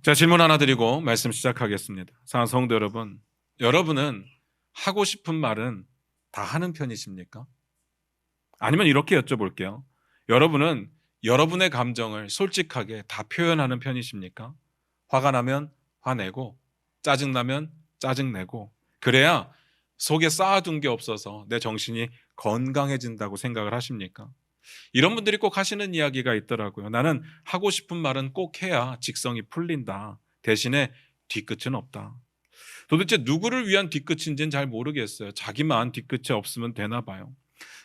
자, 질문 하나 드리고 말씀 시작하겠습니다. 사랑하는 성도 여러분, 여러분은 하고 싶은 말은 다 하는 편이십니까? 아니면 이렇게 여쭤볼게요. 여러분은 여러분의 감정을 솔직하게 다 표현하는 편이십니까? 화가 나면 화내고, 짜증나면 짜증내고, 그래야 속에 쌓아둔 게 없어서 내 정신이 건강해진다고 생각을 하십니까? 이런 분들이 꼭 하시는 이야기가 있더라고요. 나는 하고 싶은 말은 꼭 해야 직성이 풀린다. 대신에 뒤끝은 없다. 도대체 누구를 위한 뒤끝인지는 잘 모르겠어요. 자기만 뒤끝이 없으면 되나 봐요.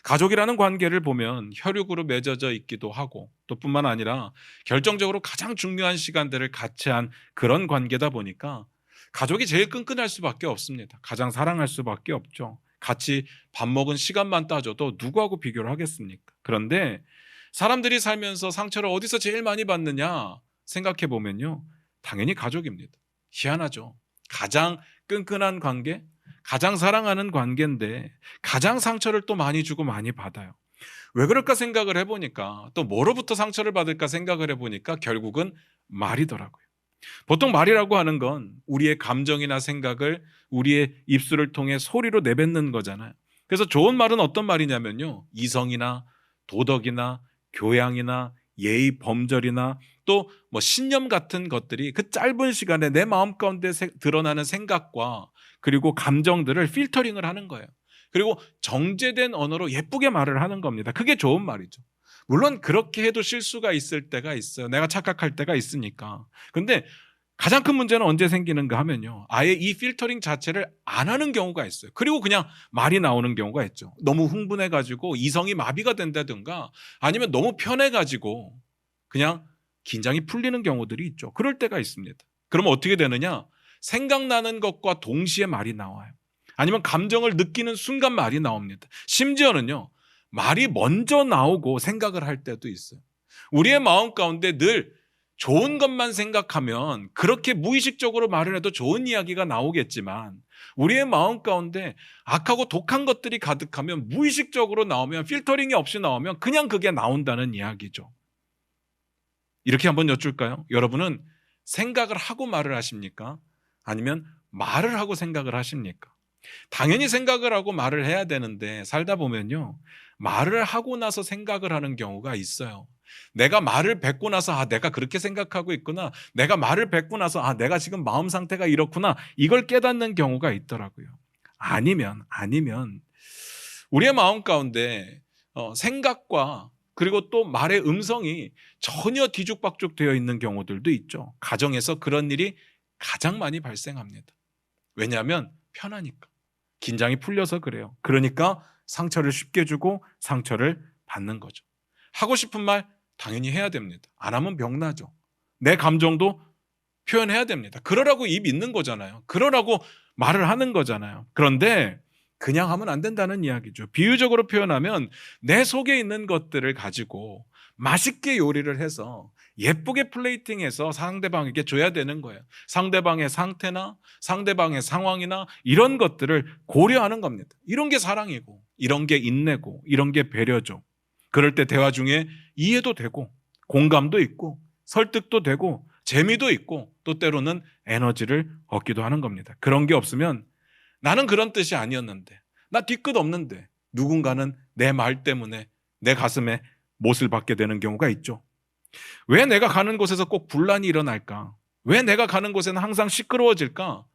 가족이라는 관계를 보면 혈육으로 맺어져 있기도 하고 또 뿐만 아니라 결정적으로 가장 중요한 시간들을 같이 한 그런 관계다 보니까 가족이 제일 끈끈할 수밖에 없습니다. 가장 사랑할 수밖에 없죠. 같이 밥 먹은 시간만 따져도 누구하고 비교를 하겠습니까? 그런데 사람들이 살면서 상처를 어디서 제일 많이 받느냐 생각해 보면요, 당연히 가족입니다. 희한하죠. 가장 끈끈한 관계, 가장 사랑하는 관계인데 가장 상처를 또 많이 주고 많이 받아요. 왜 그럴까 생각을 해보니까, 또 뭐로부터 상처를 받을까 생각을 해보니까 결국은 말이더라고요. 보통 말이라고 하는 건 우리의 감정이나 생각을 우리의 입술을 통해 소리로 내뱉는 거잖아요. 그래서 좋은 말은 어떤 말이냐면요, 이성이나 도덕이나 교양이나 예의 범절이나 또 뭐 신념 같은 것들이 그 짧은 시간에 내 마음 가운데 드러나는 생각과 그리고 감정들을 필터링을 하는 거예요. 그리고 정제된 언어로 예쁘게 말을 하는 겁니다. 그게 좋은 말이죠. 물론 그렇게 해도 실수가 있을 때가 있어요. 내가 착각할 때가 있으니까. 근데 가장 큰 문제는 언제 생기는가 하면요, 아예 이 필터링 자체를 안 하는 경우가 있어요. 그리고 그냥 말이 나오는 경우가 있죠. 너무 흥분해가지고 이성이 마비가 된다든가 아니면 너무 편해가지고 그냥 긴장이 풀리는 경우들이 있죠. 그럴 때가 있습니다. 그러면 어떻게 되느냐? 생각나는 것과 동시에 말이 나와요. 아니면 감정을 느끼는 순간 말이 나옵니다. 심지어는요, 말이 먼저 나오고 생각을 할 때도 있어요. 우리의 마음 가운데 늘 좋은 것만 생각하면 그렇게 무의식적으로 말을 해도 좋은 이야기가 나오겠지만, 우리의 마음 가운데 악하고 독한 것들이 가득하면 무의식적으로 나오면, 필터링이 없이 나오면 그냥 그게 나온다는 이야기죠. 이렇게 한번 여쭐까요? 여러분은 생각을 하고 말을 하십니까? 아니면 말을 하고 생각을 하십니까? 당연히 생각을 하고 말을 해야 되는데 살다 보면요, 말을 하고 나서 생각을 하는 경우가 있어요. 내가 말을 뱉고 나서 내가 그렇게 생각하고 있구나. 내가 말을 뱉고 나서 내가 지금 마음 상태가 이렇구나. 이걸 깨닫는 경우가 있더라고요. 아니면 우리의 마음 가운데 생각과 그리고 또 말의 음성이 전혀 뒤죽박죽 되어 있는 경우들도 있죠. 가정에서 그런 일이 가장 많이 발생합니다. 왜냐하면 편하니까. 긴장이 풀려서 그래요. 그러니까 상처를 쉽게 주고 상처를 받는 거죠. 하고 싶은 말 당연히 해야 됩니다. 안 하면 병나죠. 내 감정도 표현해야 됩니다. 그러라고 입 있는 거잖아요. 그러라고 말을 하는 거잖아요. 그런데 그냥 하면 안 된다는 이야기죠. 비유적으로 표현하면 내 속에 있는 것들을 가지고 맛있게 요리를 해서 예쁘게 플레이팅해서 상대방에게 줘야 되는 거예요. 상대방의 상태나 상대방의 상황이나 이런 것들을 고려하는 겁니다. 이런 게 사랑이고, 이런 게 인내고, 이런 게 배려죠. 그럴 때 대화 중에 이해도 되고 공감도 있고 설득도 되고 재미도 있고 또 때로는 에너지를 얻기도 하는 겁니다. 그런 게 없으면 나는 그런 뜻이 아니었는데, 나 뒤끝 없는데, 누군가는 내 말 때문에 내 가슴에 못을 받게 되는 경우가 있죠. 왜 내가 가는 곳에서 꼭 분란이 일어날까? 왜 내가 가는 곳에는 항상 시끄러워질까?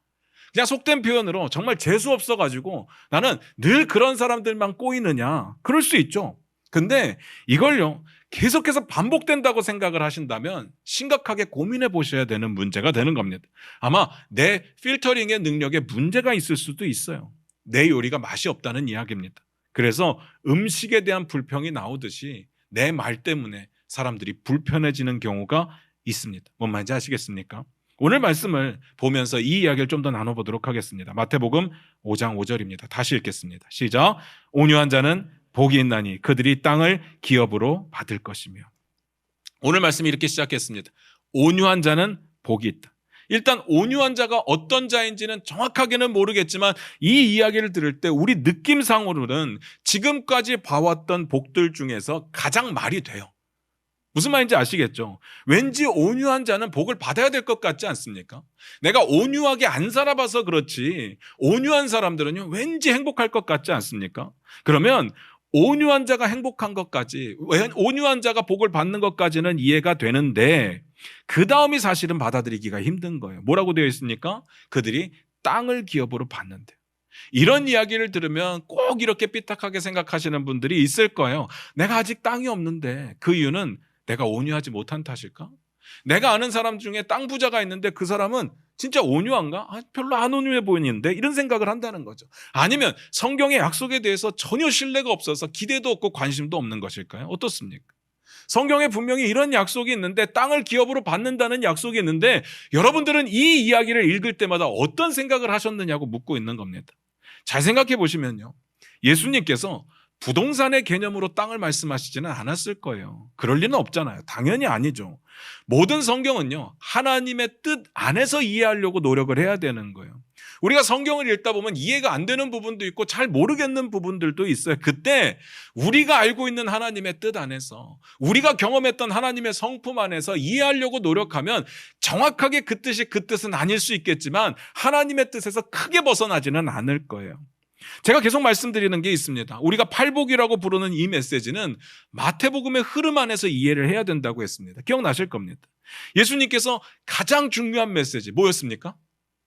그냥 속된 표현으로 정말 재수 없어가지고 나는 늘 그런 사람들만 꼬이느냐? 그럴 수 있죠. 근데 이걸요, 계속해서 반복된다고 생각을 하신다면 심각하게 고민해 보셔야 되는 문제가 되는 겁니다. 아마 내 필터링의 능력에 문제가 있을 수도 있어요. 내 요리가 맛이 없다는 이야기입니다. 그래서 음식에 대한 불평이 나오듯이 내 말 때문에 사람들이 불편해지는 경우가 있습니다. 뭔 말인지 아시겠습니까? 오늘 말씀을 보면서 이 이야기를 좀 더 나눠보도록 하겠습니다. 마태복음 5장 5절입니다. 다시 읽겠습니다. 시작. 온유한 자는 복이 있나니 그들이 땅을 기업으로 받을 것이며. 오늘 말씀이 이렇게 시작했습니다. 온유한 자는 복이 있다. 일단 온유한 자가 어떤 자인지는 정확하게는 모르겠지만 이 이야기를 들을 때 우리 느낌상으로는 지금까지 봐왔던 복들 중에서 가장 말이 돼요. 무슨 말인지 아시겠죠? 왠지 온유한 자는 복을 받아야 될 것 같지 않습니까? 내가 온유하게 안 살아봐서 그렇지 온유한 사람들은요 왠지 행복할 것 같지 않습니까? 그러면 온유한 자가 행복한 것까지, 온유한 자가 복을 받는 것까지는 이해가 되는데 그 다음이 사실은 받아들이기가 힘든 거예요. 뭐라고 되어 있습니까? 그들이 땅을 기업으로 받는데. 이런 이야기를 들으면 꼭 이렇게 삐딱하게 생각하시는 분들이 있을 거예요. 내가 아직 땅이 없는데 그 이유는 내가 온유하지 못한 탓일까? 내가 아는 사람 중에 땅 부자가 있는데 그 사람은 진짜 온유한가? 별로 안 온유해 보이는데 이런 생각을 한다는 거죠. 아니면 성경의 약속에 대해서 전혀 신뢰가 없어서 기대도 없고 관심도 없는 것일까요? 어떻습니까? 성경에 분명히 이런 약속이 있는데 땅을 기업으로 받는다는 약속이 있는데 여러분들은 이 이야기를 읽을 때마다 어떤 생각을 하셨느냐고 묻고 있는 겁니다. 잘 생각해 보시면요. 예수님께서 부동산의 개념으로 땅을 말씀하시지는 않았을 거예요. 그럴 리는 없잖아요. 당연히 아니죠. 모든 성경은요, 하나님의 뜻 안에서 이해하려고 노력을 해야 되는 거예요. 우리가 성경을 읽다 보면 이해가 안 되는 부분도 있고 잘 모르겠는 부분들도 있어요. 그때 우리가 알고 있는 하나님의 뜻 안에서, 우리가 경험했던 하나님의 성품 안에서 이해하려고 노력하면 정확하게 그 뜻이 그 뜻은 아닐 수 있겠지만 하나님의 뜻에서 크게 벗어나지는 않을 거예요. 제가 계속 말씀드리는 게 있습니다. 우리가 팔복이라고 부르는 이 메시지는 마태복음의 흐름 안에서 이해를 해야 된다고 했습니다. 기억나실 겁니다. 예수님께서 가장 중요한 메시지 뭐였습니까?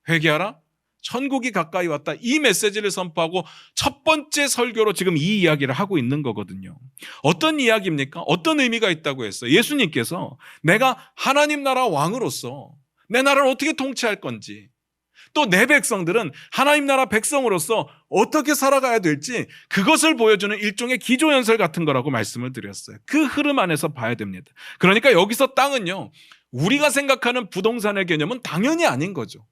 회개하라, 천국이 가까이 왔다. 이 메시지를 선포하고 첫 번째 설교로 지금 이 이야기를 하고 있는 거거든요. 어떤 이야기입니까? 어떤 의미가 있다고 했어요? 예수님께서 내가 하나님 나라 왕으로서 내 나라를 어떻게 통치할 건지, 또 내 백성들은 하나님 나라 백성으로서 어떻게 살아가야 될지 그것을 보여주는 일종의 기조연설 같은 거라고 말씀을 드렸어요. 그 흐름 안에서 봐야 됩니다. 그러니까 여기서 땅은요, 우리가 생각하는 부동산의 개념은 당연히 아닌 거죠.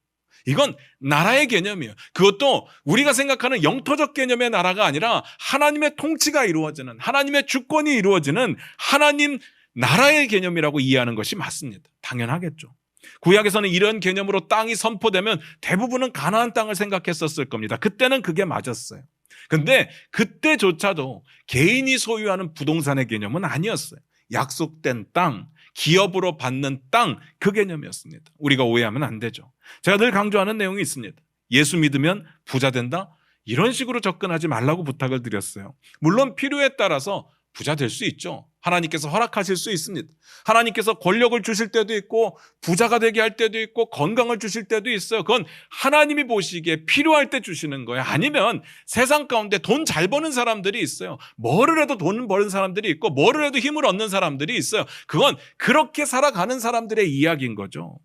이건 나라의 개념이에요. 그것도 우리가 생각하는 영토적 개념의 나라가 아니라 하나님의 통치가 이루어지는, 하나님의 주권이 이루어지는 하나님 나라의 개념이라고 이해하는 것이 맞습니다. 당연하겠죠. 구약에서는 이런 개념으로 땅이 선포되면 대부분은 가나안 땅을 생각했었을 겁니다. 그때는 그게 맞았어요. 근데 그때조차도 개인이 소유하는 부동산의 개념은 아니었어요. 약속된 땅, 기업으로 받는 땅, 그 개념이었습니다. 우리가 오해하면 안 되죠. 제가 늘 강조하는 내용이 있습니다. 예수 믿으면 부자 된다? 이런 식으로 접근하지 말라고 부탁을 드렸어요. 물론 필요에 따라서 부자 될 수 있죠. 하나님께서 허락하실 수 있습니다. 하나님께서 권력을 주실 때도 있고 부자가 되게 할 때도 있고 건강을 주실 때도 있어요. 그건 하나님이 보시기에 필요할 때 주시는 거예요. 아니면 세상 가운데 돈 잘 버는 사람들이 있어요. 뭐를 해도 돈 버는 사람들이 있고 뭐를 해도 힘을 얻는 사람들이 있어요. 그건 그렇게 살아가는 사람들의 이야기인 거죠.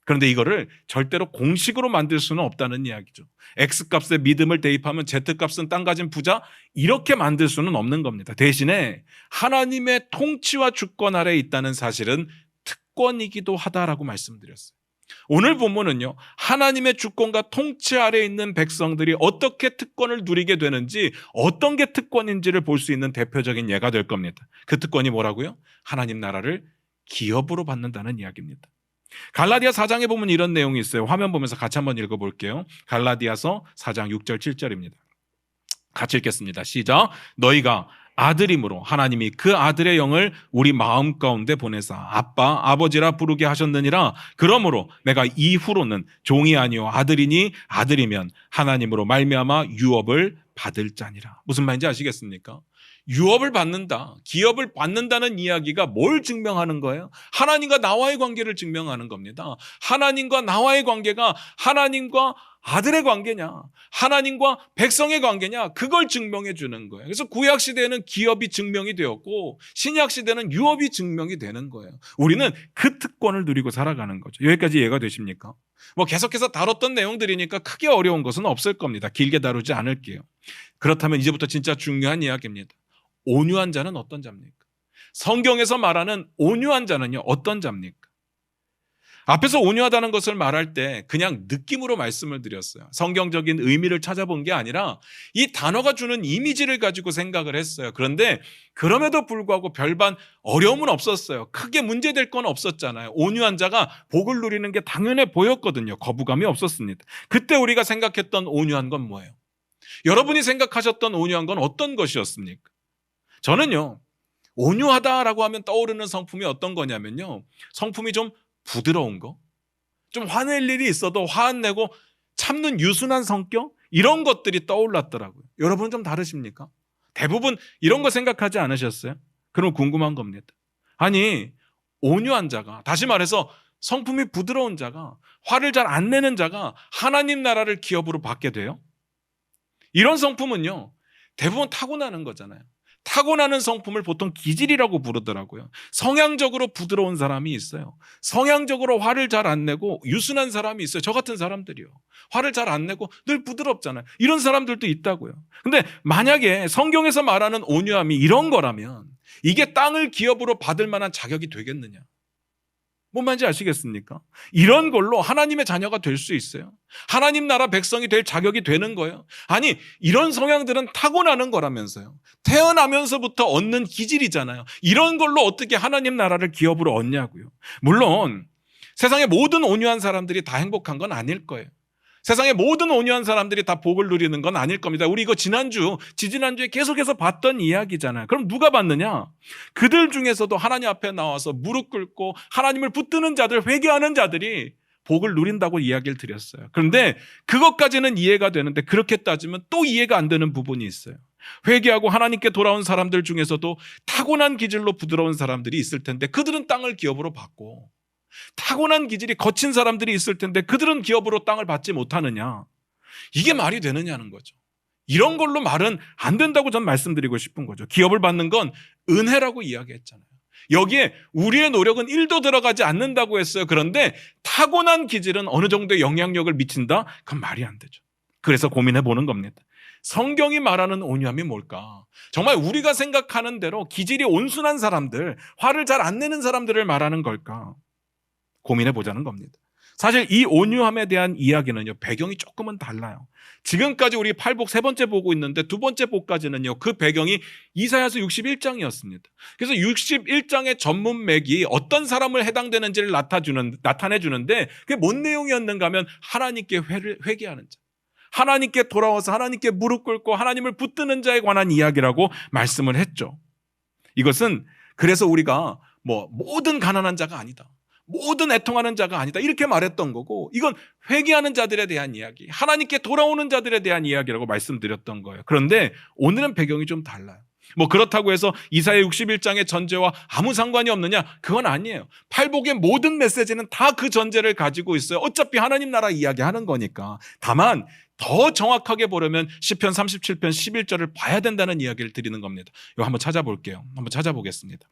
그런데 이거를 절대로 공식으로 만들 수는 없다는 이야기죠. X값에 믿음을 대입하면 Z값은 땅 가진 부자, 이렇게 만들 수는 없는 겁니다. 대신에 하나님의 통치와 주권 아래에 있다는 사실은 특권이기도 하다라고 말씀드렸어요. 오늘 본문은요, 하나님의 주권과 통치 아래에 있는 백성들이 어떻게 특권을 누리게 되는지, 어떤 게 특권인지를 볼 수 있는 대표적인 예가 될 겁니다. 그 특권이 뭐라고요? 하나님 나라를 기업으로 받는다는 이야기입니다. 갈라디아 4장에 보면 이런 내용이 있어요. 화면 보면서 같이 한번 읽어볼게요. 갈라디아서 4장 6절 7절입니다. 같이 읽겠습니다. 시작. 너희가 아들임으로 하나님이 그 아들의 영을 우리 마음 가운데 보내사 아빠 아버지라 부르게 하셨느니라. 그러므로 내가 이후로는 종이 아니요 아들이니 아들이면 하나님으로 말미암아 유업을 받을 자니라. 무슨 말인지 아시겠습니까? 유업을 받는다, 기업을 받는다는 이야기가 뭘 증명하는 거예요? 하나님과 나와의 관계를 증명하는 겁니다. 하나님과 나와의 관계가 하나님과 아들의 관계냐, 하나님과 백성의 관계냐, 그걸 증명해 주는 거예요. 그래서 구약 시대에는 기업이 증명이 되었고 신약 시대는 유업이 증명이 되는 거예요. 우리는 그 특권을 누리고 살아가는 거죠. 여기까지 이해가 되십니까? 계속해서 다뤘던 내용들이니까 크게 어려운 것은 없을 겁니다. 길게 다루지 않을게요. 그렇다면 이제부터 진짜 중요한 이야기입니다. 온유한 자는 어떤 자입니까? 성경에서 말하는 온유한 자는요, 어떤 자입니까? 앞에서 온유하다는 것을 말할 때 그냥 느낌으로 말씀을 드렸어요. 성경적인 의미를 찾아본 게 아니라 이 단어가 주는 이미지를 가지고 생각을 했어요. 그런데 그럼에도 불구하고 별반 어려움은 없었어요. 크게 문제될 건 없었잖아요. 온유한 자가 복을 누리는 게 당연해 보였거든요. 거부감이 없었습니다. 그때 우리가 생각했던 온유한 건 뭐예요? 여러분이 생각하셨던 온유한 건 어떤 것이었습니까? 저는요, 온유하다라고 하면 떠오르는 성품이 어떤 거냐면요, 성품이 좀 부드러운 거, 좀 화낼 일이 있어도 화 안 내고 참는 유순한 성격, 이런 것들이 떠올랐더라고요. 여러분은 좀 다르십니까? 대부분 이런 거 생각하지 않으셨어요? 그럼 궁금한 겁니다. 아니, 온유한 자가, 다시 말해서 성품이 부드러운 자가, 화를 잘 안 내는 자가 하나님 나라를 기업으로 받게 돼요? 이런 성품은요, 대부분 타고나는 거잖아요. 타고나는 성품을 보통 기질이라고 부르더라고요. 성향적으로 부드러운 사람이 있어요. 성향적으로 화를 잘 안 내고 유순한 사람이 있어요. 저 같은 사람들이요. 화를 잘 안 내고 늘 부드럽잖아요. 이런 사람들도 있다고요. 근데 만약에 성경에서 말하는 온유함이 이런 거라면 이게 땅을 기업으로 받을 만한 자격이 되겠느냐? 뭔 말인지 아시겠습니까? 이런 걸로 하나님의 자녀가 될 수 있어요. 하나님 나라 백성이 될 자격이 되는 거예요. 아니, 이런 성향들은 타고나는 거라면서요. 태어나면서부터 얻는 기질이잖아요. 이런 걸로 어떻게 하나님 나라를 기업으로 얻냐고요. 물론 세상의 모든 온유한 사람들이 다 행복한 건 아닐 거예요. 세상의 모든 온유한 사람들이 다 복을 누리는 건 아닐 겁니다. 우리 이거 지지난주에 계속해서 봤던 이야기잖아요. 그럼 누가 받느냐? 그들 중에서도 하나님 앞에 나와서 무릎 꿇고 하나님을 붙드는 자들, 회개하는 자들이 복을 누린다고 이야기를 드렸어요. 그런데 그것까지는 이해가 되는데 그렇게 따지면 또 이해가 안 되는 부분이 있어요. 회개하고 하나님께 돌아온 사람들 중에서도 타고난 기질로 부드러운 사람들이 있을 텐데 그들은 땅을 기업으로 받고, 타고난 기질이 거친 사람들이 있을 텐데 그들은 기업으로 땅을 받지 못하느냐? 이게 말이 되느냐는 거죠. 이런 걸로 말은 안 된다고 전 말씀드리고 싶은 거죠. 기업을 받는 건 은혜라고 이야기했잖아요. 여기에 우리의 노력은 1도 들어가지 않는다고 했어요. 그런데 타고난 기질은 어느 정도의 영향력을 미친다? 그건 말이 안 되죠. 그래서 고민해 보는 겁니다. 성경이 말하는 온유함이 뭘까? 정말 우리가 생각하는 대로 기질이 온순한 사람들, 화를 잘 안 내는 사람들을 말하는 걸까? 고민해 보자는 겁니다. 사실 이 온유함에 대한 이야기는요, 배경이 조금은 달라요. 지금까지 우리 팔복 세 번째 보고 있는데 두 번째 복까지는요, 그 배경이 이사야서 61장이었습니다. 그래서 61장의 전문맥이 어떤 사람을 해당되는지를 나타내 주는데 그게 뭔 내용이었는가 하면 하나님께 회개하는 자, 하나님께 돌아와서 하나님께 무릎 꿇고 하나님을 붙드는 자에 관한 이야기라고 말씀을 했죠. 이것은 그래서 우리가 모든 가난한 자가 아니다, 모든 애통하는 자가 아니다, 이렇게 말했던 거고, 이건 회개하는 자들에 대한 이야기, 하나님께 돌아오는 자들에 대한 이야기라고 말씀드렸던 거예요. 그런데 오늘은 배경이 좀 달라요. 그렇다고 해서 이사야 61장의 전제와 아무 상관이 없느냐? 그건 아니에요. 팔복의 모든 메시지는 다 그 전제를 가지고 있어요. 어차피 하나님 나라 이야기하는 거니까. 다만 더 정확하게 보려면 시편 37편 11절을 봐야 된다는 이야기를 드리는 겁니다. 이거 한번 찾아볼게요. 한번 찾아보겠습니다.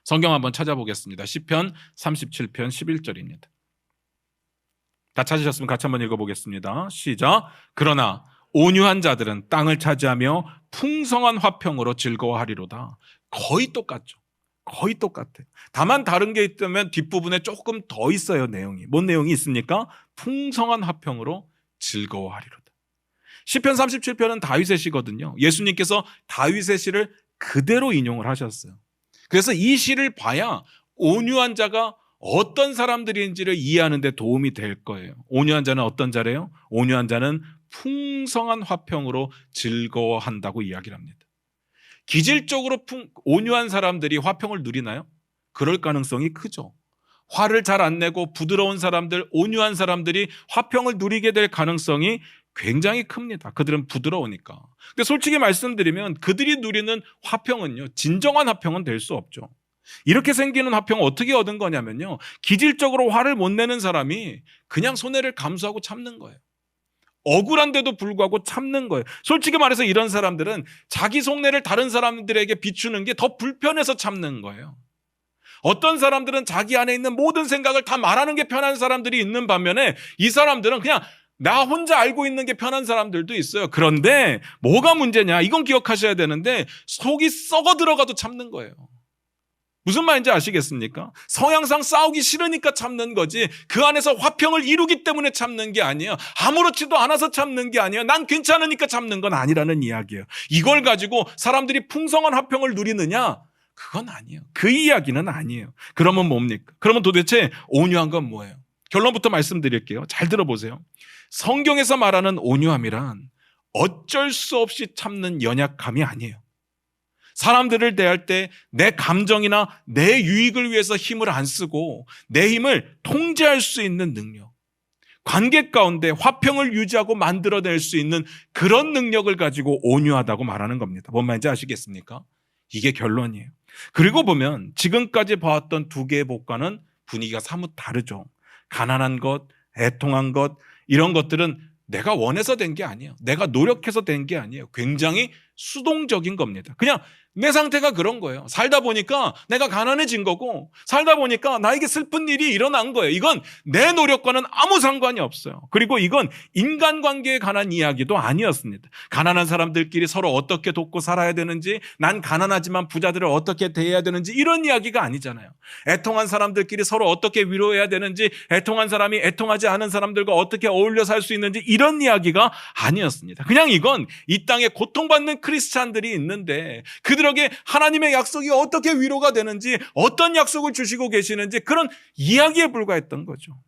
성경 한번 찾아보겠습니다. 시편 37편 11절입니다. 다 찾으셨으면 같이 한번 읽어보겠습니다. 시작. 그러나 온유한 자들은 땅을 차지하며 풍성한 화평으로 즐거워하리로다. 거의 똑같죠. 거의 똑같아요. 다만 다른 게 있다면 뒷부분에 조금 더 있어요. 내용이. 뭔 내용이 있습니까? 풍성한 화평으로 즐거워하리로다. 시편 37편은 다윗의 시거든요. 예수님께서 다윗의 시를 그대로 인용을 하셨어요. 그래서 이 시를 봐야 온유한 자가 어떤 사람들인지를 이해하는 데 도움이 될 거예요. 온유한 자는 어떤 자래요? 온유한 자는 풍성한 화평으로 즐거워한다고 이야기를 합니다. 기질적으로 온유한 사람들이 화평을 누리나요? 그럴 가능성이 크죠. 화를 잘 안 내고 부드러운 사람들, 온유한 사람들이 화평을 누리게 될 가능성이 굉장히 큽니다. 그들은 부드러우니까. 근데 솔직히 말씀드리면 그들이 누리는 화평은요, 진정한 화평은 될 수 없죠. 이렇게 생기는 화평은 어떻게 얻은 거냐면요, 기질적으로 화를 못 내는 사람이 그냥 손해를 감수하고 참는 거예요. 억울한데도 불구하고 참는 거예요. 솔직히 말해서 이런 사람들은 자기 속내를 다른 사람들에게 비추는 게 더 불편해서 참는 거예요. 어떤 사람들은 자기 안에 있는 모든 생각을 다 말하는 게 편한 사람들이 있는 반면에 이 사람들은 그냥 나 혼자 알고 있는 게 편한 사람들도 있어요. 그런데 뭐가 문제냐? 이건 기억하셔야 되는데 속이 썩어 들어가도 참는 거예요. 무슨 말인지 아시겠습니까? 성향상 싸우기 싫으니까 참는 거지 그 안에서 화평을 이루기 때문에 참는 게 아니에요. 아무렇지도 않아서 참는 게 아니에요. 난 괜찮으니까 참는 건 아니라는 이야기예요. 이걸 가지고 사람들이 풍성한 화평을 누리느냐? 그건 아니에요. 그 이야기는 아니에요. 그러면 뭡니까? 그러면 도대체 온유한 건 뭐예요? 결론부터 말씀드릴게요. 잘 들어보세요. 성경에서 말하는 온유함이란 어쩔 수 없이 참는 연약함이 아니에요. 사람들을 대할 때 내 감정이나 내 유익을 위해서 힘을 안 쓰고 내 힘을 통제할 수 있는 능력, 관계 가운데 화평을 유지하고 만들어낼 수 있는 그런 능력을 가지고 온유하다고 말하는 겁니다. 뭔 말인지 아시겠습니까? 이게 결론이에요. 그리고 보면 지금까지 봐왔던 두 개의 복과는 분위기가 사뭇 다르죠. 가난한 것, 애통한 것, 이런 것들은 내가 원해서 된 게 아니에요. 내가 노력해서 된 게 아니에요. 굉장히 수동적인 겁니다. 그냥 내 상태가 그런 거예요. 살다 보니까 내가 가난해진 거고, 살다 보니까 나에게 슬픈 일이 일어난 거예요. 이건 내 노력과는 아무 상관이 없어요. 그리고 이건 인간관계에 관한 이야기도 아니었습니다. 가난한 사람들끼리 서로 어떻게 돕고 살아야 되는지, 난 가난하지만 부자들을 어떻게 대해야 되는지, 이런 이야기가 아니잖아요. 애통한 사람들끼리 서로 어떻게 위로해야 되는지, 애통한 사람이 애통하지 않은 사람들과 어떻게 어울려 살 수 있는지, 이런 이야기가 아니었습니다. 그냥 이건 이 땅에 고통받는 크리스찬들이 있는데 그들에게 하나님의 약속이 어떻게 위로가 되는지, 어떤 약속을 주시고 계시는지, 그런 이야기에 불과했던 거죠.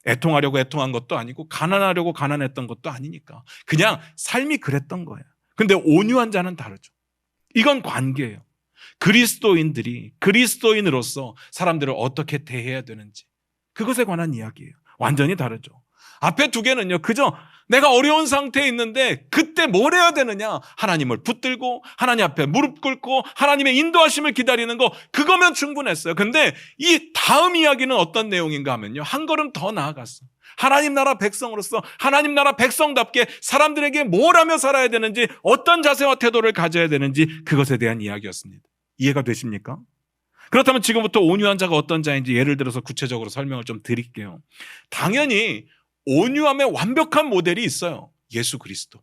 애통하려고 애통한 것도 아니고 가난하려고 가난했던 것도 아니니까 그냥 삶이 그랬던 거예요. 근데 온유한 자는 다르죠. 이건 관계예요. 그리스도인들이 그리스도인으로서 사람들을 어떻게 대해야 되는지, 그것에 관한 이야기예요. 완전히 다르죠. 앞에 두 개는요, 그저 내가 어려운 상태에 있는데 그때 뭘 해야 되느냐, 하나님을 붙들고 하나님 앞에 무릎 꿇고 하나님의 인도하심을 기다리는 거, 그거면 충분했어요. 근데 이 다음 이야기는 어떤 내용인가 하면요, 한 걸음 더 나아갔어. 하나님 나라 백성으로서 하나님 나라 백성답게 사람들에게 뭘 하며 살아야 되는지, 어떤 자세와 태도를 가져야 되는지, 그것에 대한 이야기였습니다. 이해가 되십니까? 그렇다면 지금부터 온유한 자가 어떤 자인지 예를 들어서 구체적으로 설명을 좀 드릴게요. 당연히 온유함의 완벽한 모델이 있어요. 예수 그리스도.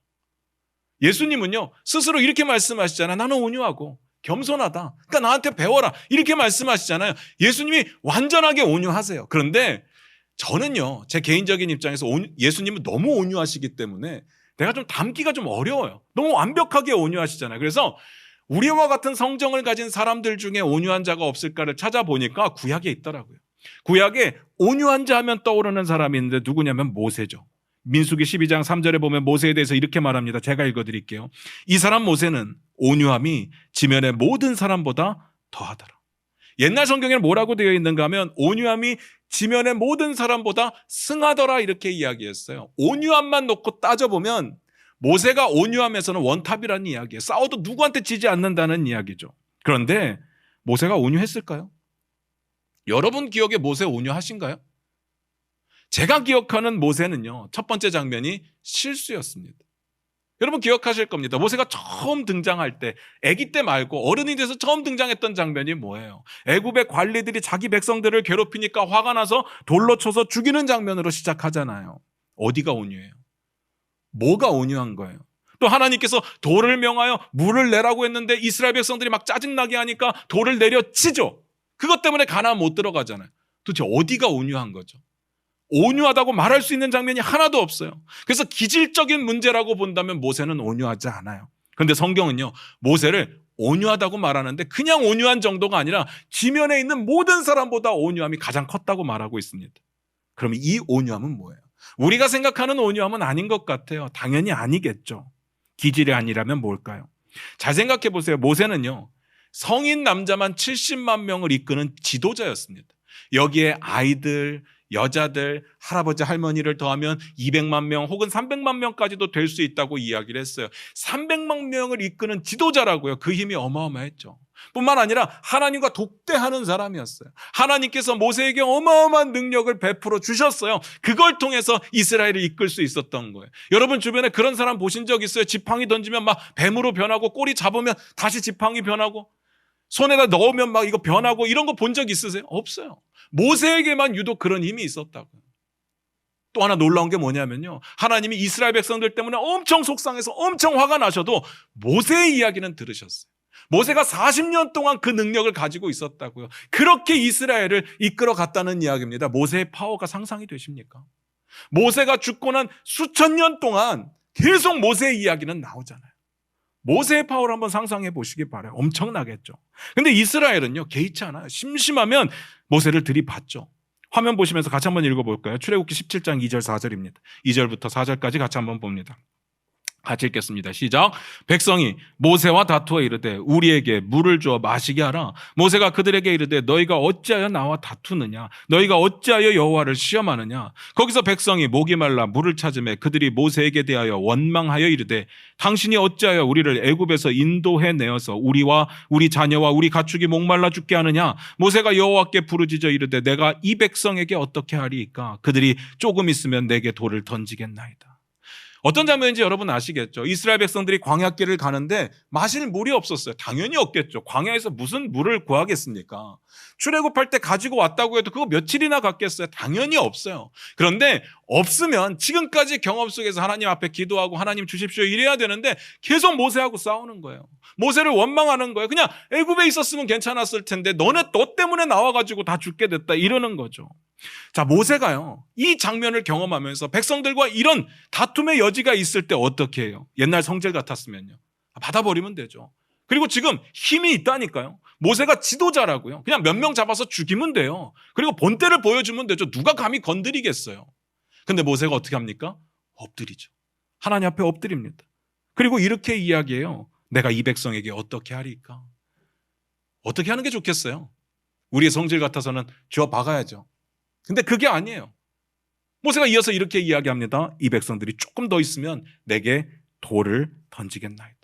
예수님은요, 스스로 이렇게 말씀하시잖아요. 나는 온유하고 겸손하다. 그러니까 나한테 배워라. 이렇게 말씀하시잖아요. 예수님이 완전하게 온유하세요. 그런데 저는요, 제 개인적인 입장에서 예수님은 너무 온유하시기 때문에 내가 좀 담기가 좀 어려워요. 너무 완벽하게 온유하시잖아요. 그래서 우리와 같은 성정을 가진 사람들 중에 온유한 자가 없을까를 찾아보니까 구약에 있더라고요. 구약에 온유한 자 하면 떠오르는 사람이 있는데 누구냐면 모세죠. 민수기 12장 3절에 보면 모세에 대해서 이렇게 말합니다. 제가 읽어드릴게요. 이 사람 모세는 온유함이 지면의 모든 사람보다 더하더라. 옛날 성경에는 뭐라고 되어 있는가 하면 온유함이 지면의 모든 사람보다 승하더라, 이렇게 이야기했어요. 온유함만 놓고 따져보면 모세가 온유함에서는 원탑이라는 이야기예요. 싸워도 누구한테 지지 않는다는 이야기죠. 그런데 모세가 온유했을까요? 여러분 기억에 모세 온유하신가요? 제가 기억하는 모세는요, 첫 번째 장면이 실수였습니다. 여러분 기억하실 겁니다. 모세가 처음 등장할 때, 아기 때 말고 어른이 돼서 처음 등장했던 장면이 뭐예요? 애굽의 관리들이 자기 백성들을 괴롭히니까 화가 나서 돌로 쳐서 죽이는 장면으로 시작하잖아요. 어디가 온유해요? 뭐가 온유한 거예요? 또 하나님께서 돌을 명하여 물을 내라고 했는데 이스라엘 백성들이 막 짜증나게 하니까 돌을 내려치죠. 그것 때문에 가나안 못 들어가잖아요. 도대체 어디가 온유한 거죠? 온유하다고 말할 수 있는 장면이 하나도 없어요. 그래서 기질적인 문제라고 본다면 모세는 온유하지 않아요. 그런데 성경은요, 모세를 온유하다고 말하는데 그냥 온유한 정도가 아니라 지면에 있는 모든 사람보다 온유함이 가장 컸다고 말하고 있습니다. 그럼 이 온유함은 뭐예요? 우리가 생각하는 온유함은 아닌 것 같아요. 당연히 아니겠죠. 기질이 아니라면 뭘까요? 잘 생각해 보세요. 모세는요, 성인 남자만 70만 명을 이끄는 지도자였습니다. 여기에 아이들, 여자들, 할아버지, 할머니를 더하면 200만 명 혹은 300만 명까지도 될 수 있다고 이야기를 했어요. 300만 명을 이끄는 지도자라고요. 그 힘이 어마어마했죠. 뿐만 아니라 하나님과 독대하는 사람이었어요. 하나님께서 모세에게 어마어마한 능력을 베풀어 주셨어요. 그걸 통해서 이스라엘을 이끌 수 있었던 거예요. 여러분 주변에 그런 사람 보신 적 있어요? 지팡이 던지면 막 뱀으로 변하고, 꼬리 잡으면 다시 지팡이 변하고, 손에다 넣으면 막 이거 변하고, 이런 거 본 적 있으세요? 없어요. 모세에게만 유독 그런 힘이 있었다고요. 또 하나 놀라운 게 뭐냐면요, 하나님이 이스라엘 백성들 때문에 엄청 속상해서 엄청 화가 나셔도 모세의 이야기는 들으셨어요. 모세가 40년 동안 그 능력을 가지고 있었다고요. 그렇게 이스라엘을 이끌어 갔다는 이야기입니다. 모세의 파워가 상상이 되십니까? 모세가 죽고 난 수천 년 동안 계속 모세의 이야기는 나오잖아요. 모세의 파워를 한번 상상해 보시기 바라요. 엄청나겠죠. 근데 이스라엘은요, 개의치 않아요. 심심하면 모세를 들이받죠. 화면 보시면서 같이 한번 읽어볼까요? 출애굽기 17장 2절 4절입니다. 2절부터 4절까지 같이 한번 봅니다. 같이 읽겠습니다. 시작. 백성이 모세와 다투어 이르되 우리에게 물을 주어 마시게 하라. 모세가 그들에게 이르되 너희가 어찌하여 나와 다투느냐? 너희가 어찌하여 여호와를 시험하느냐? 거기서 백성이 목이 말라 물을 찾으매 그들이 모세에게 대하여 원망하여 이르되 당신이 어찌하여 우리를 애굽에서 인도해 내어서 우리와 우리 자녀와 우리 가축이 목말라 죽게 하느냐? 모세가 여호와께 부르짖어 이르되 내가 이 백성에게 어떻게 하리이까? 그들이 조금 있으면 내게 돌을 던지겠나이다. 어떤 장면인지 여러분 아시겠죠? 이스라엘 백성들이 광야길을 가는데 마실 물이 없었어요. 당연히 없겠죠. 광야에서 무슨 물을 구하겠습니까? 출애굽할 때 가지고 왔다고 해도 그거 며칠이나 갔겠어요? 당연히 없어요. 그런데 없으면 지금까지 경험 속에서 하나님 앞에 기도하고 하나님 주십시오 이래야 되는데 계속 모세하고 싸우는 거예요. 모세를 원망하는 거예요. 그냥 애굽에 있었으면 괜찮았을 텐데 너 때문에 나와가지고 다 죽게 됐다 이러는 거죠. 자, 모세가요, 이 장면을 경험하면서 백성들과 이런 다툼의 여지가 있을 때 어떻게 해요? 옛날 성질 같았으면요. 받아버리면 되죠. 그리고 지금 힘이 있다니까요. 모세가 지도자라고요. 그냥 몇 명 잡아서 죽이면 돼요. 그리고 본때를 보여주면 되죠. 누가 감히 건드리겠어요. 근데 모세가 어떻게 합니까? 엎드리죠. 하나님 앞에 엎드립니다. 그리고 이렇게 이야기해요. 내가 이 백성에게 어떻게 하리까? 어떻게 하는 게 좋겠어요? 우리의 성질 같아서는 쥐어 박아야죠. 근데 그게 아니에요. 모세가 이어서 이렇게 이야기합니다. 이 백성들이 조금 더 있으면 내게 돌을 던지겠나이다.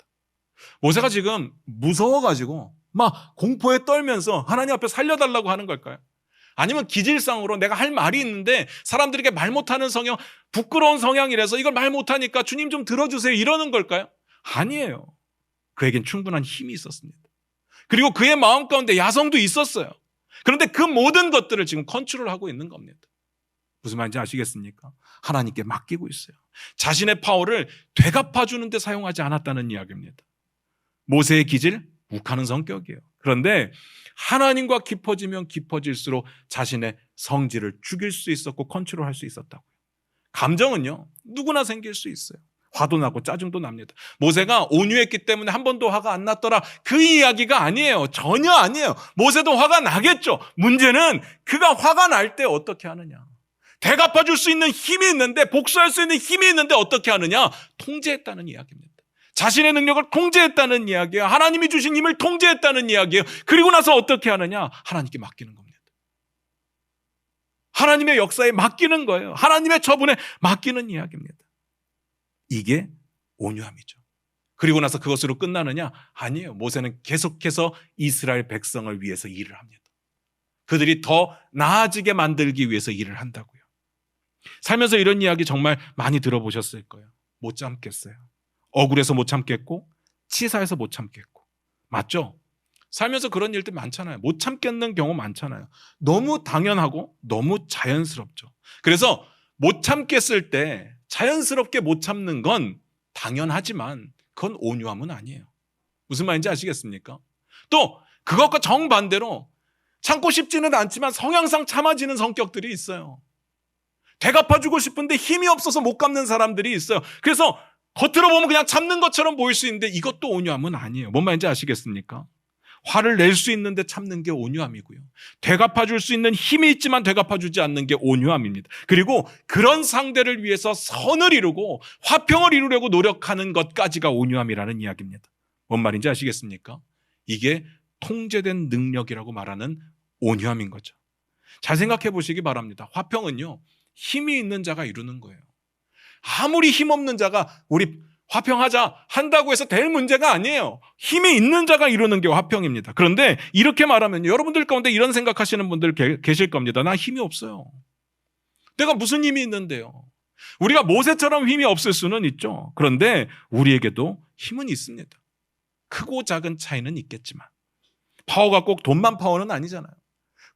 모세가 지금 무서워가지고 막 공포에 떨면서 하나님 앞에 살려달라고 하는 걸까요? 아니면 기질상으로 내가 할 말이 있는데 사람들에게 말 못하는 성향, 부끄러운 성향이라서 이걸 말 못하니까 주님 좀 들어주세요 이러는 걸까요? 아니에요. 그에겐 충분한 힘이 있었습니다. 그리고 그의 마음 가운데 야성도 있었어요. 그런데 그 모든 것들을 지금 컨트롤하고 있는 겁니다. 무슨 말인지 아시겠습니까? 하나님께 맡기고 있어요. 자신의 파워를 되갚아주는 데 사용하지 않았다는 이야기입니다. 모세의 기질, 욱하는 성격이에요. 그런데 하나님과 깊어지면 깊어질수록 자신의 성질을 죽일 수 있었고 컨트롤할 수 있었다고요. 감정은요, 누구나 생길 수 있어요. 화도 나고 짜증도 납니다. 모세가 온유했기 때문에 한 번도 화가 안 났더라. 그 이야기가 아니에요. 전혀 아니에요. 모세도 화가 나겠죠. 문제는 그가 화가 날 때 어떻게 하느냐. 되갚아줄 수 있는 힘이 있는데, 복수할 수 있는 힘이 있는데 어떻게 하느냐. 통제했다는 이야기입니다. 자신의 능력을 통제했다는 이야기예요. 하나님이 주신 힘을 통제했다는 이야기예요. 그리고 나서 어떻게 하느냐. 하나님께 맡기는 겁니다. 하나님의 역사에 맡기는 거예요. 하나님의 처분에 맡기는 이야기입니다. 이게 온유함이죠. 그리고 나서 그것으로 끝나느냐? 아니에요. 모세는 계속해서 이스라엘 백성을 위해서 일을 합니다. 그들이 더 나아지게 만들기 위해서 일을 한다고요. 살면서 이런 이야기 정말 많이 들어보셨을 거예요. 못 참겠어요. 억울해서 못 참겠고 치사해서 못 참겠고. 맞죠? 살면서 그런 일들 많잖아요. 못 참겠는 경우 많잖아요. 너무 당연하고 너무 자연스럽죠. 그래서 못 참겠을 때 자연스럽게 못 참는 건 당연하지만 그건 온유함은 아니에요. 무슨 말인지 아시겠습니까? 또 그것과 정반대로 참고 싶지는 않지만 성향상 참아지는 성격들이 있어요. 되갚아주고 싶은데 힘이 없어서 못 갚는 사람들이 있어요. 그래서 겉으로 보면 그냥 참는 것처럼 보일 수 있는데 이것도 온유함은 아니에요. 뭔 말인지 아시겠습니까? 화를 낼 수 있는데 참는 게 온유함이고요. 되갚아줄 수 있는 힘이 있지만 되갚아주지 않는 게 온유함입니다. 그리고 그런 상대를 위해서 선을 이루고 화평을 이루려고 노력하는 것까지가 온유함이라는 이야기입니다. 뭔 말인지 아시겠습니까? 이게 통제된 능력이라고 말하는 온유함인 거죠. 잘 생각해 보시기 바랍니다. 화평은요, 힘이 있는 자가 이루는 거예요. 아무리 힘없는 자가 우리 화평하자 한다고 해서 될 문제가 아니에요. 힘이 있는 자가 이루는 게 화평입니다. 그런데 이렇게 말하면 여러분들 가운데 이런 생각하시는 분들 계실 겁니다. 나 힘이 없어요. 내가 무슨 힘이 있는데요. 우리가 모세처럼 힘이 없을 수는 있죠. 그런데 우리에게도 힘은 있습니다. 크고 작은 차이는 있겠지만 파워가 꼭 돈만 파워는 아니잖아요.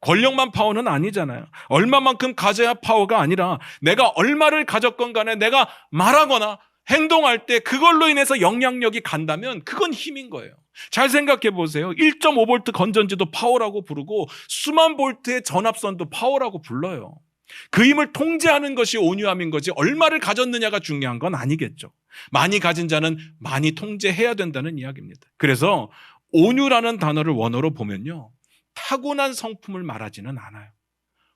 권력만 파워는 아니잖아요. 얼마만큼 가져야 파워가 아니라 내가 얼마를 가졌건 간에 내가 말하거나 행동할 때 그걸로 인해서 영향력이 간다면 그건 힘인 거예요. 잘 생각해 보세요. 1.5V 건전지도 파워라고 부르고 수만 볼트의 전압선도 파워라고 불러요. 그 힘을 통제하는 것이 온유함인 거지 얼마를 가졌느냐가 중요한 건 아니겠죠. 많이 가진 자는 많이 통제해야 된다는 이야기입니다. 그래서 온유라는 단어를 원어로 보면요, 타고난 성품을 말하지는 않아요.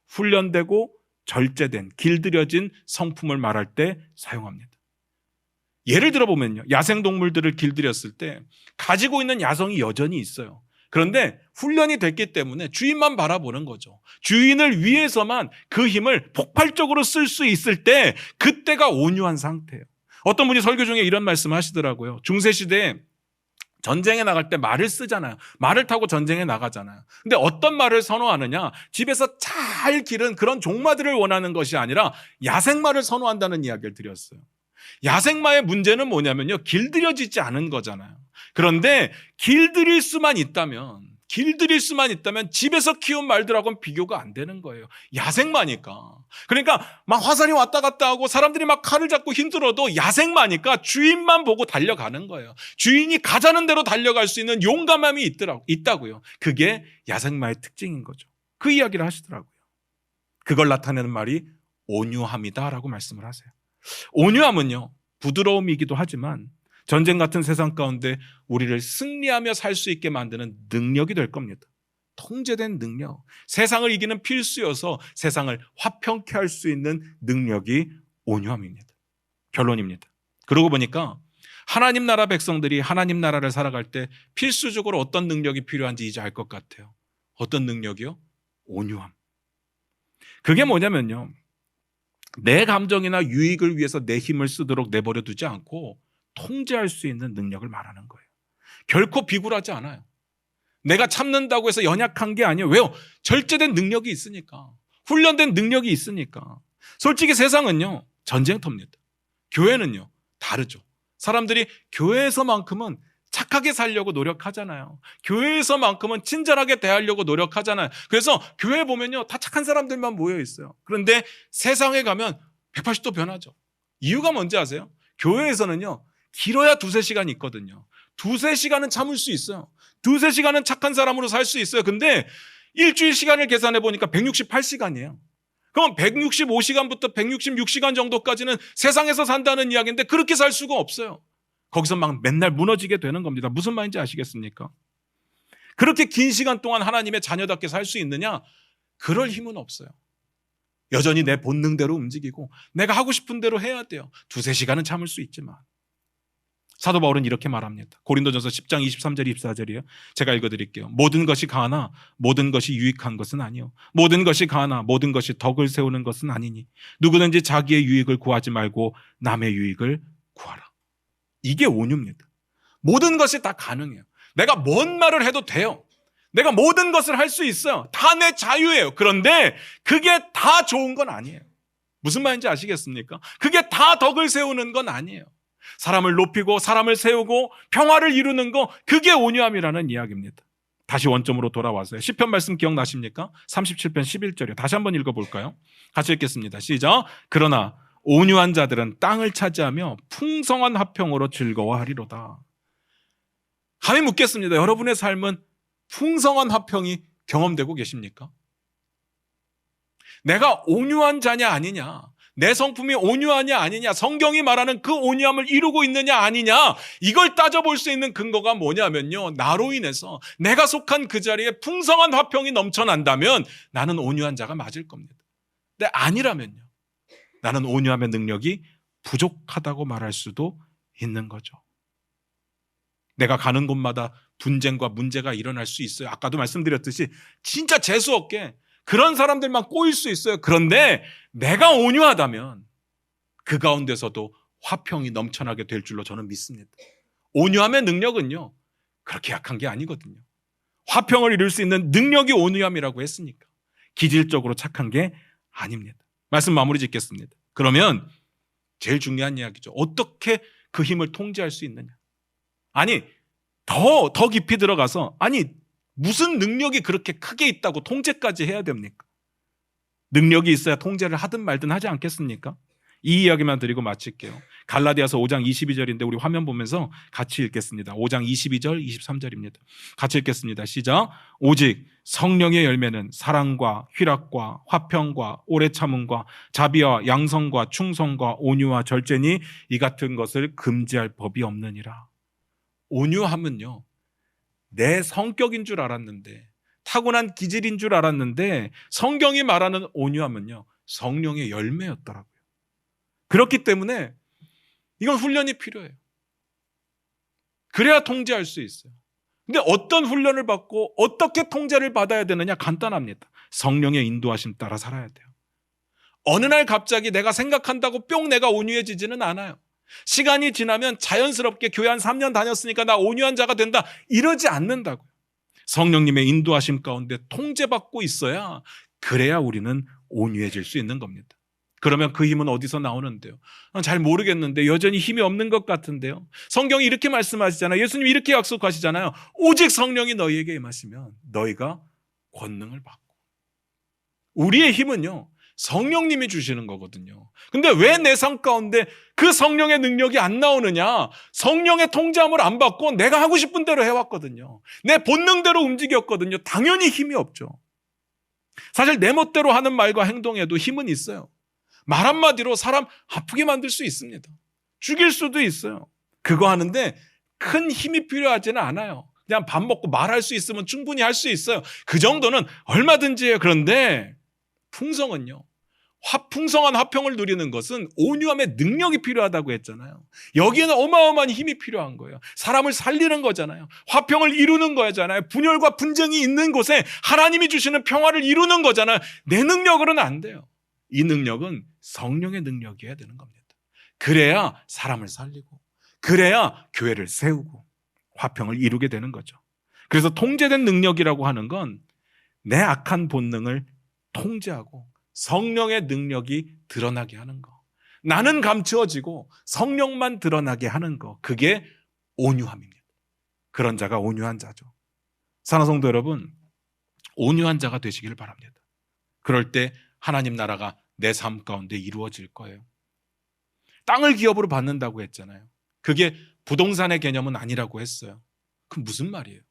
훈련되고 절제된 길들여진 성품을 말할 때 사용합니다. 예를 들어 보면요, 야생동물들을 길들였을 때 가지고 있는 야성이 여전히 있어요. 그런데 훈련이 됐기 때문에 주인만 바라보는 거죠. 주인을 위해서만 그 힘을 폭발적으로 쓸 수 있을 때 그때가 온유한 상태예요. 어떤 분이 설교 중에 이런 말씀 하시더라고요. 중세시대에 전쟁에 나갈 때 말을 쓰잖아요. 말을 타고 전쟁에 나가잖아요. 근데 어떤 말을 선호하느냐? 집에서 잘 기른 그런 종마들을 원하는 것이 아니라 야생마를 선호한다는 이야기를 드렸어요. 야생마의 문제는 뭐냐면요, 길들여지지 않은 거잖아요. 그런데 길들일 수만 있다면 집에서 키운 말들하고는 비교가 안 되는 거예요. 야생마니까. 그러니까 막 화살이 왔다 갔다 하고 사람들이 막 칼을 잡고 힘들어도 야생마니까 주인만 보고 달려가는 거예요. 주인이 가자는 대로 달려갈 수 있는 용감함이 있다고요. 그게 야생마의 특징인 거죠. 그 이야기를 하시더라고요. 그걸 나타내는 말이 온유함이다라고 말씀을 하세요. 온유함은요, 부드러움이기도 하지만 전쟁 같은 세상 가운데 우리를 승리하며 살 수 있게 만드는 능력이 될 겁니다. 통제된 능력, 세상을 이기는 필수여서 세상을 화평케 할 수 있는 능력이 온유함입니다. 결론입니다. 그러고 보니까 하나님 나라 백성들이 하나님 나라를 살아갈 때 필수적으로 어떤 능력이 필요한지 이제 알 것 같아요. 어떤 능력이요? 온유함. 그게 뭐냐면요, 내 감정이나 유익을 위해서 내 힘을 쓰도록 내버려 두지 않고 통제할 수 있는 능력을 말하는 거예요. 결코 비굴하지 않아요. 내가 참는다고 해서 연약한 게 아니에요. 왜요? 절제된 능력이 있으니까. 훈련된 능력이 있으니까. 솔직히 세상은요, 전쟁터입니다. 교회는요, 다르죠. 사람들이 교회에서만큼은 착하게 살려고 노력하잖아요. 교회에서만큼은 친절하게 대하려고 노력하잖아요. 그래서 교회 보면요, 다 착한 사람들만 모여 있어요. 그런데 세상에 가면 180도 변하죠. 이유가 뭔지 아세요? 교회에서는요, 길어야 2-3시간 있거든요. 2-3시간은 참을 수 있어요. 2-3시간은 착한 사람으로 살 수 있어요. 근데 일주일 시간을 계산해 보니까 168시간이에요. 그럼 165시간부터 166시간 정도까지는 세상에서 산다는 이야기인데 그렇게 살 수가 없어요. 거기서 막 맨날 무너지게 되는 겁니다. 무슨 말인지 아시겠습니까? 그렇게 긴 시간 동안 하나님의 자녀답게 살 수 있느냐? 그럴 힘은 없어요. 여전히 내 본능대로 움직이고 내가 하고 싶은 대로 해야 돼요. 2-3시간은 참을 수 있지만. 사도 바울은 이렇게 말합니다. 고린도전서 10장 23절 24절이에요. 제가 읽어드릴게요. 모든 것이 가하나 모든 것이 유익한 것은 아니요. 모든 것이 가하나 모든 것이 덕을 세우는 것은 아니니 누구든지 자기의 유익을 구하지 말고 남의 유익을 구하라. 이게 온유입니다. 모든 것이 다 가능해요. 내가 뭔 말을 해도 돼요. 내가 모든 것을 할 수 있어요. 다 내 자유예요. 그런데 그게 다 좋은 건 아니에요. 무슨 말인지 아시겠습니까? 그게 다 덕을 세우는 건 아니에요. 사람을 높이고 사람을 세우고 평화를 이루는 거, 그게 온유함이라는 이야기입니다. 다시 원점으로 돌아와서요. 시편 말씀 기억나십니까? 37편 11절이요. 다시 한번 읽어볼까요? 같이 읽겠습니다. 시작. 그러나 온유한 자들은 땅을 차지하며 풍성한 화평으로 즐거워하리로다. 감히 묻겠습니다. 여러분의 삶은 풍성한 화평이 경험되고 계십니까? 내가 온유한 자냐 아니냐, 내 성품이 온유하냐 아니냐, 성경이 말하는 그 온유함을 이루고 있느냐 아니냐, 이걸 따져볼 수 있는 근거가 뭐냐면요, 나로 인해서 내가 속한 그 자리에 풍성한 화평이 넘쳐난다면 나는 온유한 자가 맞을 겁니다. 근데 아니라면요, 나는 온유함의 능력이 부족하다고 말할 수도 있는 거죠. 내가 가는 곳마다 분쟁과 문제가 일어날 수 있어요. 아까도 말씀드렸듯이 진짜 재수없게 그런 사람들만 꼬일 수 있어요. 그런데 내가 온유하다면 그 가운데서도 화평이 넘쳐나게 될 줄로 저는 믿습니다. 온유함의 능력은요, 그렇게 약한 게 아니거든요. 화평을 이룰 수 있는 능력이 온유함이라고 했으니까 기질적으로 착한 게 아닙니다. 말씀 마무리 짓겠습니다. 그러면 제일 중요한 이야기죠. 어떻게 그 힘을 통제할 수 있느냐. 아니, 더 깊이 들어가서, 아니, 무슨 능력이 그렇게 크게 있다고 통제까지 해야 됩니까? 능력이 있어야 통제를 하든 말든 하지 않겠습니까? 이 이야기만 드리고 마칠게요. 갈라디아서 5장 22절인데 우리 화면 보면서 같이 읽겠습니다. 5장 22절 23절입니다. 같이 읽겠습니다. 시작. 오직 성령의 열매는 사랑과 희락과 화평과 오래 참음과 자비와 양성과 충성과 온유와 절제니 이 같은 것을 금지할 법이 없느니라. 온유함은요, 내 성격인 줄 알았는데, 타고난 기질인 줄 알았는데, 성경이 말하는 온유함은요, 성령의 열매였더라고요. 그렇기 때문에 이건 훈련이 필요해요. 그래야 통제할 수 있어요. 근데 어떤 훈련을 받고 어떻게 통제를 받아야 되느냐? 간단합니다. 성령의 인도하심 따라 살아야 돼요. 어느 날 갑자기 내가 생각한다고 뿅 내가 온유해지지는 않아요. 시간이 지나면 자연스럽게 교회 한 3년 다녔으니까 나 온유한 자가 된다, 이러지 않는다고요. 성령님의 인도하심 가운데 통제받고 있어야, 그래야 우리는 온유해질 수 있는 겁니다. 그러면 그 힘은 어디서 나오는데요? 잘 모르겠는데 여전히 힘이 없는 것 같은데요. 성경이 이렇게 말씀하시잖아요. 예수님이 이렇게 약속하시잖아요. 오직 성령이 너희에게 임하시면 너희가 권능을 받고. 우리의 힘은요, 성령님이 주시는 거거든요. 근데 왜 내 삶 가운데 그 성령의 능력이 안 나오느냐? 성령의 통제함을 안 받고 내가 하고 싶은 대로 해왔거든요. 내 본능대로 움직였거든요. 당연히 힘이 없죠. 사실 내 멋대로 하는 말과 행동에도 힘은 있어요. 말 한마디로 사람 아프게 만들 수 있습니다. 죽일 수도 있어요. 그거 하는데 큰 힘이 필요하지는 않아요. 그냥 밥 먹고 말할 수 있으면 충분히 할 수 있어요. 그 정도는 얼마든지 해요. 그런데 풍성은요, 풍성한 화평을 누리는 것은 온유함의 능력이 필요하다고 했잖아요. 여기에는 어마어마한 힘이 필요한 거예요. 사람을 살리는 거잖아요. 화평을 이루는 거잖아요. 분열과 분쟁이 있는 곳에 하나님이 주시는 평화를 이루는 거잖아요. 내 능력으로는 안 돼요. 이 능력은 성령의 능력이어야 되는 겁니다. 그래야 사람을 살리고, 그래야 교회를 세우고 화평을 이루게 되는 거죠. 그래서 통제된 능력이라고 하는 건 내 악한 본능을 통제하고 성령의 능력이 드러나게 하는 거. 나는 감추어지고 성령만 드러나게 하는 거. 그게 온유함입니다. 그런 자가 온유한 자죠. 사랑하는 성도 여러분, 온유한 자가 되시길 바랍니다. 그럴 때 하나님 나라가 내 삶 가운데 이루어질 거예요. 땅을 기업으로 받는다고 했잖아요. 그게 부동산의 개념은 아니라고 했어요. 그럼 무슨 말이에요?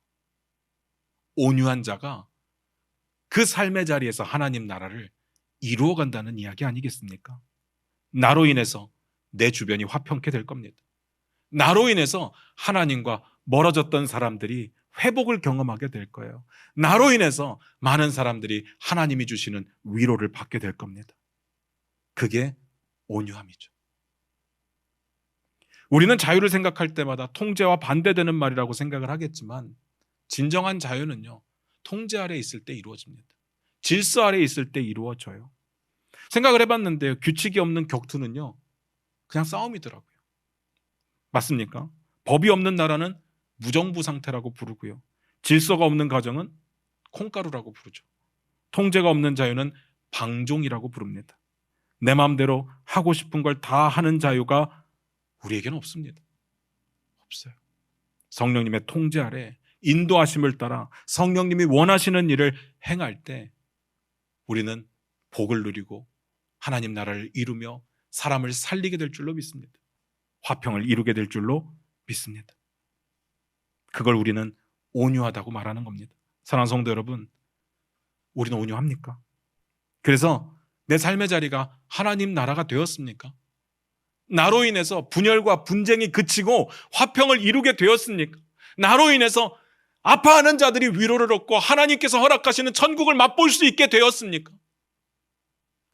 온유한 자가 그 삶의 자리에서 하나님 나라를 이루어간다는 이야기 아니겠습니까? 나로 인해서 내 주변이 화평케 될 겁니다. 나로 인해서 하나님과 멀어졌던 사람들이 회복을 경험하게 될 거예요. 나로 인해서 많은 사람들이 하나님이 주시는 위로를 받게 될 겁니다. 그게 온유함이죠. 우리는 자유를 생각할 때마다 통제와 반대되는 말이라고 생각을 하겠지만, 진정한 자유는요, 통제 아래 있을 때 이루어집니다. 질서 아래 있을 때 이루어져요. 생각을 해봤는데요, 규칙이 없는 격투는요, 그냥 싸움이더라고요. 맞습니까? 법이 없는 나라는 무정부 상태라고 부르고요, 질서가 없는 가정은 콩가루라고 부르죠. 통제가 없는 자유는 방종이라고 부릅니다. 내 마음대로 하고 싶은 걸 다 하는 자유가 우리에게는 없습니다. 없어요. 성령님의 통제 아래 인도하심을 따라 성령님이 원하시는 일을 행할 때 우리는 복을 누리고 하나님 나라를 이루며 사람을 살리게 될 줄로 믿습니다. 화평을 이루게 될 줄로 믿습니다. 그걸 우리는 온유하다고 말하는 겁니다. 사랑하는 성도 여러분, 우리는 온유합니까? 그래서 내 삶의 자리가 하나님 나라가 되었습니까? 나로 인해서 분열과 분쟁이 그치고 화평을 이루게 되었습니까? 나로 인해서 아파하는 자들이 위로를 얻고 하나님께서 허락하시는 천국을 맛볼 수 있게 되었습니까?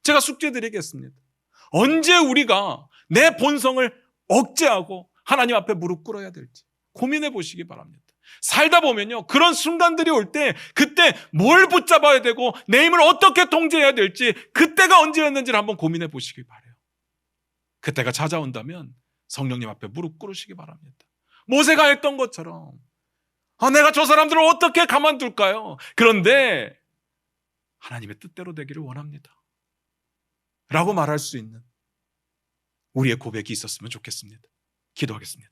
제가 숙제 드리겠습니다. 언제 우리가 내 본성을 억제하고 하나님 앞에 무릎 꿇어야 될지 고민해 보시기 바랍니다. 살다 보면요, 그런 순간들이 올 때 그때 뭘 붙잡아야 되고 내 힘을 어떻게 통제해야 될지, 그때가 언제였는지를 한번 고민해 보시기 바라요. 그때가 찾아온다면 성령님 앞에 무릎 꿇으시기 바랍니다. 모세가 했던 것처럼 내가 저 사람들을 어떻게 가만둘까요? 그런데 하나님의 뜻대로 되기를 원합니다 라고 말할 수 있는 우리의 고백이 있었으면 좋겠습니다. 기도하겠습니다.